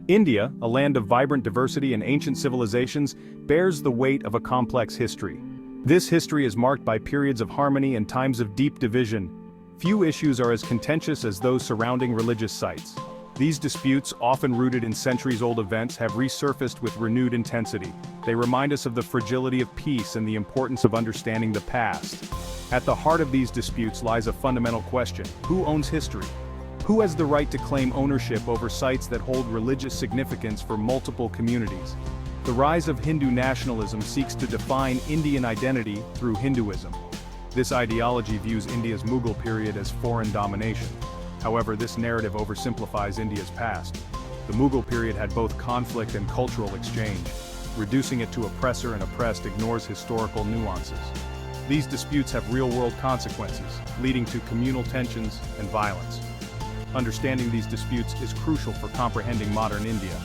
India, a land of vibrant diversity and ancient civilizations, bears the weight of a complex history. This history is marked by periods of harmony and times of deep division. Few issues are as contentious as those surrounding religious sites. These disputes, often rooted in centuries-old events, have resurfaced with renewed intensity. They remind us of the fragility of peace and the importance of understanding the past. At the heart of these disputes lies a fundamental question: who owns history? Who has the right to claim ownership over sites that hold religious significance for multiple communities? The rise of Hindu nationalism seeks to define Indian identity through Hinduism. This ideology views India's Mughal period as foreign domination. However, this narrative oversimplifies India's past. The Mughal period had both conflict and cultural exchange. Reducing it to oppressor and oppressed ignores historical nuances. These disputes have real-world consequences, leading to communal tensions and violence. Understanding these disputes is crucial for comprehending modern India.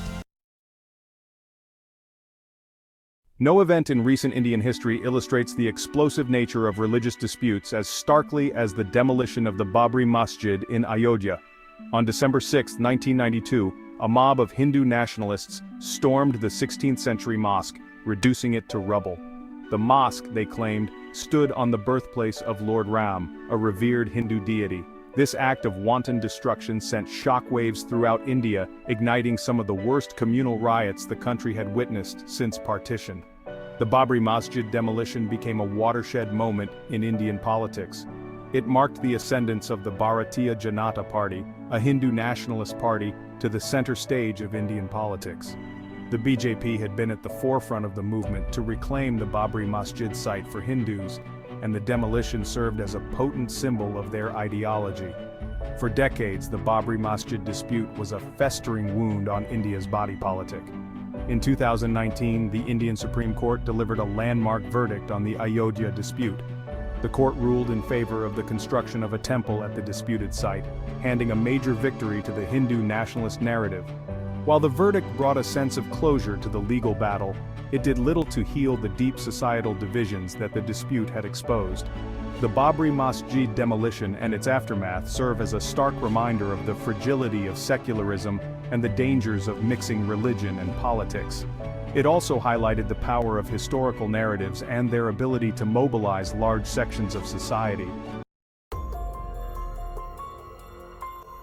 No event in recent Indian history illustrates the explosive nature of religious disputes as starkly as the demolition of the Babri Masjid in Ayodhya. On December 6, 1992, a mob of Hindu nationalists stormed the 16th-century mosque, reducing it to rubble. The mosque, they claimed, stood on the birthplace of Lord Ram, a revered Hindu deity. This act of wanton destruction sent shockwaves throughout India, igniting some of the worst communal riots the country had witnessed since partition. The Babri Masjid demolition became a watershed moment in Indian politics. It marked the ascendance of the Bharatiya Janata Party, a Hindu nationalist party, to the center stage of Indian politics. The BJP had been at the forefront of the movement to reclaim the Babri Masjid site for Hindus, and the demolition served as a potent symbol of their ideology. For decades, the Babri Masjid dispute was a festering wound on India's body politic. In 2019, the Indian Supreme Court delivered a landmark verdict on the Ayodhya dispute. The court ruled in favor of the construction of a temple at the disputed site, handing a major victory to the Hindu nationalist narrative. While the verdict brought a sense of closure to the legal battle, it did little to heal the deep societal divisions that the dispute had exposed. The Babri Masjid demolition and its aftermath serve as a stark reminder of the fragility of secularism and the dangers of mixing religion and politics. It also highlighted the power of historical narratives and their ability to mobilize large sections of society.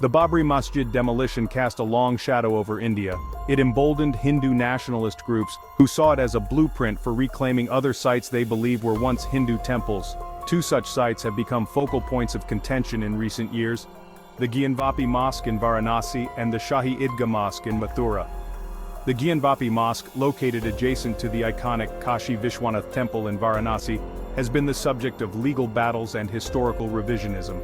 The Babri Masjid demolition cast a long shadow over India. It emboldened Hindu nationalist groups who saw it as a blueprint for reclaiming other sites they believe were once Hindu temples. Two such sites have become focal points of contention in recent years: the Gyanvapi Mosque in Varanasi and the Shahi Idgah Mosque in Mathura. The Gyanvapi Mosque, located adjacent to the iconic Kashi Vishwanath temple in Varanasi, has been the subject of legal battles and historical revisionism.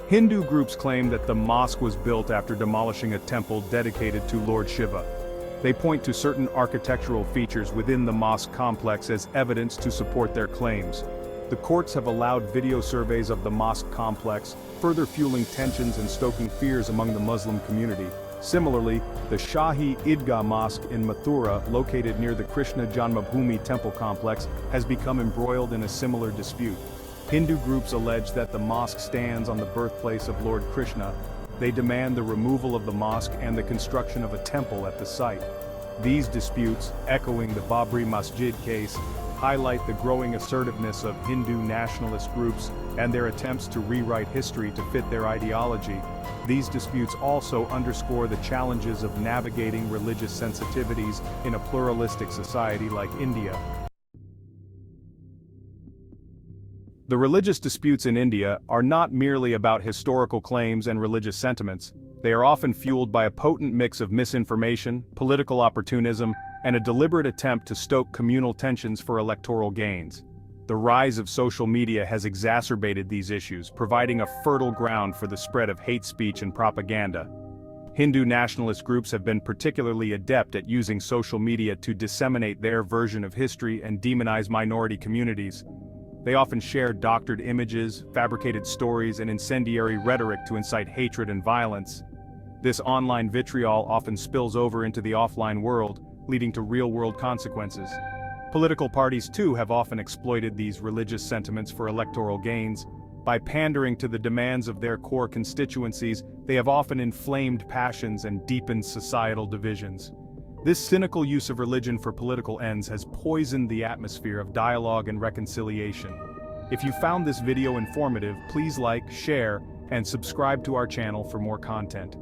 Hindu groups claim that the mosque was built after demolishing a temple dedicated to Lord Shiva. They point to certain architectural features within the mosque complex as evidence to support their claims. The courts have allowed video surveys of the mosque complex, further fueling tensions and stoking fears among the Muslim community. Similarly, the Shahi Idgah Mosque in Mathura, located near the Krishna Janmabhoomi temple complex, has become embroiled in a similar dispute. Hindu groups allege that the mosque stands on the birthplace of Lord Krishna. They demand the removal of the mosque and the construction of a temple at the site. These disputes, echoing the Babri Masjid case, highlight the growing assertiveness of Hindu nationalist groups and their attempts to rewrite history to fit their ideology. These disputes also underscore the challenges of navigating religious sensitivities in a pluralistic society like India. The religious disputes in India are not merely about historical claims and religious sentiments. They are often fueled by a potent mix of misinformation, political opportunism, and a deliberate attempt to stoke communal tensions for electoral gains. The rise of social media has exacerbated these issues, providing a fertile ground for the spread of hate speech and propaganda. Hindu nationalist groups have been particularly adept at using social media to disseminate their version of history and demonize minority communities. They often share doctored images, fabricated stories, and incendiary rhetoric to incite hatred and violence. This online vitriol often spills over into the offline world, leading to real-world consequences. Political parties too have often exploited these religious sentiments for electoral gains. By pandering to the demands of their core constituencies, they have often inflamed passions and deepened societal divisions. This cynical use of religion for political ends has poisoned the atmosphere of dialogue and reconciliation. If you found this video informative, please like, share, and subscribe to our channel for more content.